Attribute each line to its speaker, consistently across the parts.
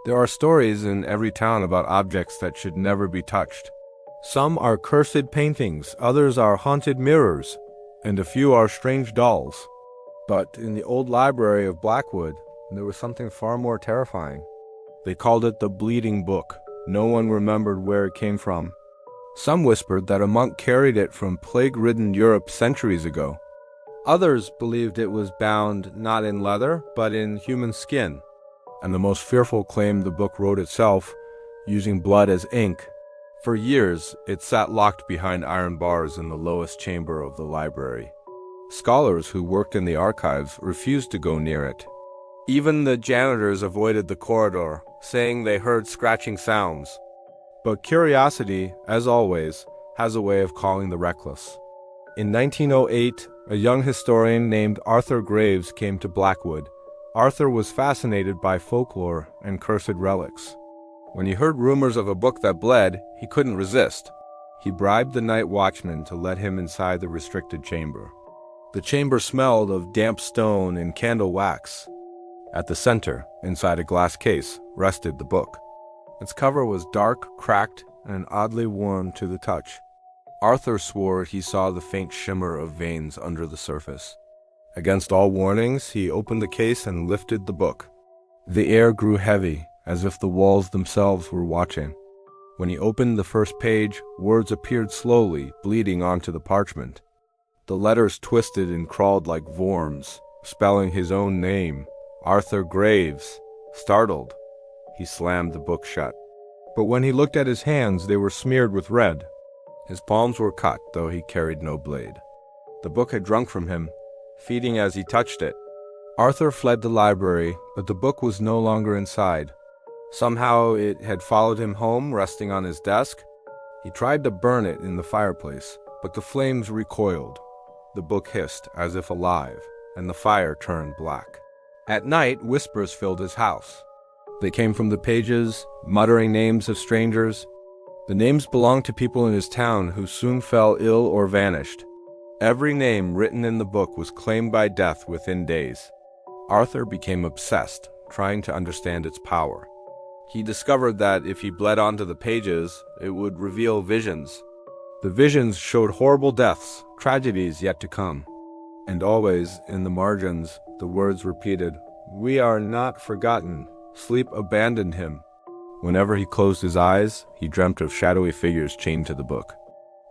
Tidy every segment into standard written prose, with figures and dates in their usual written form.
Speaker 1: There are stories in every town about objects that should never be touched. Some are cursed paintings, others are haunted mirrors, and a few are strange dolls. But in the old library of Blackwood, there was something far more terrifying. They called it the Bleeding Book. No one remembered where it came from. Some whispered that a monk carried it from plague-ridden Europe centuries ago. Others believed it was bound not in leather, but in human skin. And the most fearful claimed the book wrote itself, using blood as ink. For years, it sat locked behind iron bars in the lowest chamber of the library. Scholars who worked in the archives refused to go near it. Even the janitors avoided the corridor, saying they heard scratching sounds. But curiosity, as always, has a way of calling the reckless. In 1908, a young historian named Arthur Graves came to Blackwood. Arthur was fascinated by folklore and cursed relics. When he heard rumors of a book that bled, he couldn't resist. He bribed the night watchman to let him inside the restricted chamber. The chamber smelled of damp stone and candle wax. At the center, inside a glass case, rested the book. Its cover was dark, cracked, and oddly worn to the touch. Arthur swore he saw the faint shimmer of veins under the surface. Against all warnings, he opened the case and lifted the book. The air grew heavy, as if the walls themselves were watching. When he opened the first page, words appeared slowly, bleeding onto the parchment. The letters twisted and crawled like worms, spelling his own name, Arthur Graves. Startled, he slammed the book shut. But when he looked at his hands, they were smeared with red. His palms were cut, though he carried no blade. The book had drunk from him, feeding as he touched it. Arthur fled the library, but the book was no longer inside. Somehow it had followed him home, resting on his desk. He tried to burn it in the fireplace, but the flames recoiled. The book hissed, as if alive, and the fire turned black. At night, whispers filled his house. They came from the pages, muttering names of strangers. The names belonged to people in his town who soon fell ill or vanished. Every name written in the book was claimed by death within days. Arthur became obsessed, trying to understand its power. He discovered that if he bled onto the pages, it would reveal visions. The visions showed horrible deaths, tragedies yet to come. And always, in the margins, the words repeated, "We are not forgotten. Sleep abandoned him." Whenever he closed his eyes, he dreamt of shadowy figures chained to the book.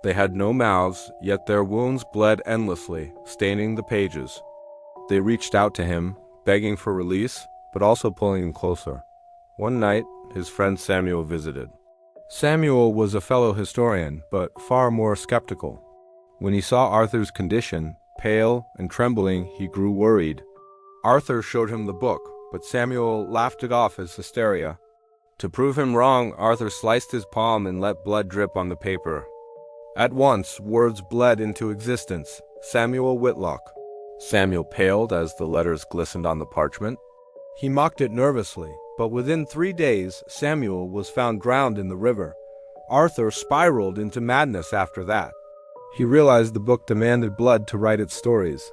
Speaker 1: They had no mouths, yet their wounds bled endlessly, staining the pages. They reached out to him, begging for release, but also pulling him closer. One night, his friend Samuel visited. Samuel was a fellow historian, but far more skeptical. When he saw Arthur's condition, pale and trembling, he grew worried. Arthur showed him the book, but Samuel laughed it off as hysteria. To prove him wrong, Arthur sliced his palm and let blood drip on the paper. At once, words bled into existence. Samuel Whitlock. Samuel paled as the letters glistened on the parchment. He mocked it nervously, but within 3 days, Samuel was found drowned in the river. Arthur spiraled into madness after that. He realized the book demanded blood to write its stories,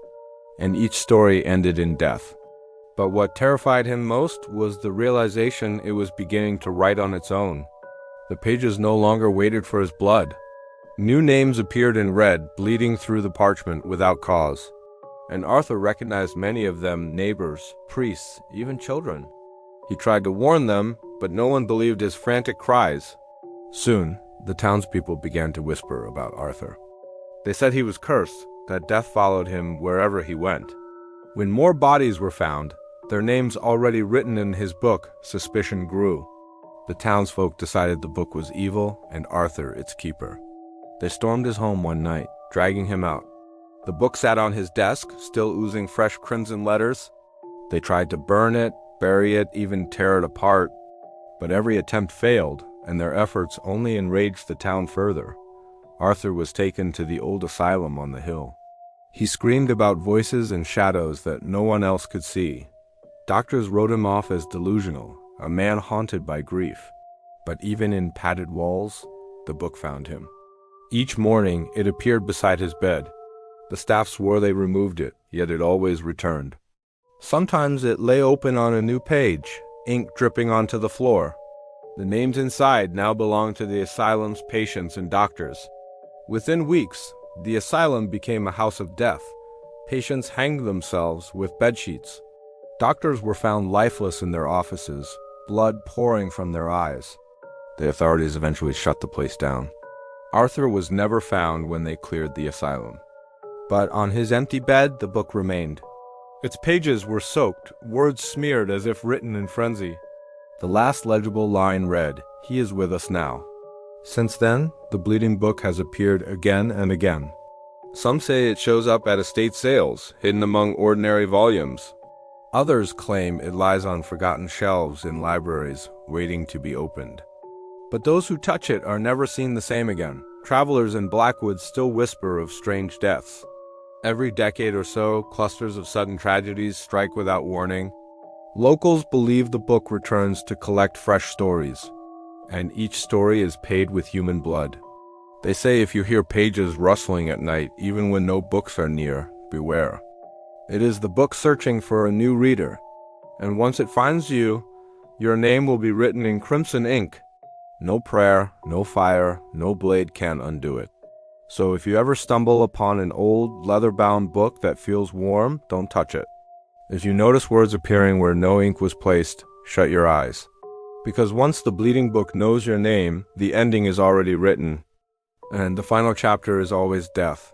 Speaker 1: and each story ended in death. But what terrified him most was the realization it was beginning to write on its own. The pages no longer waited for his blood. New names appeared in red, bleeding through the parchment without cause. And Arthur recognized many of them neighbors, priests, even children. He tried to warn them, but no one believed his frantic cries. Soon, the townspeople began to whisper about Arthur. They said he was cursed, that death followed him wherever he went. When more bodies were found, their names already written in his book, suspicion grew. The townsfolk decided the book was evil and Arthur its keeper. They stormed his home one night, dragging him out. The book sat on his desk, still oozing fresh crimson letters. They tried to burn it, bury it, even tear it apart. But every attempt failed, and their efforts only enraged the town further. Arthur was taken to the old asylum on the hill. He screamed about voices and shadows that no one else could see. Doctors wrote him off as delusional, a man haunted by grief. But even in padded walls, the book found him. Each morning, it appeared beside his bed. The staff swore they removed it, yet it always returned. Sometimes it lay open on a new page, ink dripping onto the floor. The names inside now belong to the asylum's patients and doctors. Within weeks, the asylum became a house of death. Patients hanged themselves with bedsheets. Doctors were found lifeless in their offices, blood pouring from their eyes. The authorities eventually shut the place down. Arthur was never found when they cleared the asylum. But on his empty bed, the book remained. Its pages were soaked, words smeared as if written in frenzy. The last legible line read, "He is with us now." Since then, the bleeding book has appeared again and again. Some say it shows up at estate sales, hidden among ordinary volumes. Others claim it lies on forgotten shelves in libraries, waiting to be opened. But those who touch it are never seen the same again. Travelers in Blackwood still whisper of strange deaths. Every decade or so, clusters of sudden tragedies strike without warning. Locals believe the book returns to collect fresh stories, and each story is paid with human blood. They say if you hear pages rustling at night, even when no books are near, beware. It is the book searching for a new reader, and once it finds you, your name will be written in crimson ink. No prayer, no fire, no blade can undo it. So if you ever stumble upon an old, leather-bound book that feels warm, don't touch it. If you notice words appearing where no ink was placed, shut your eyes. Because once the bleeding book knows your name, the ending is already written, and the final chapter is always death.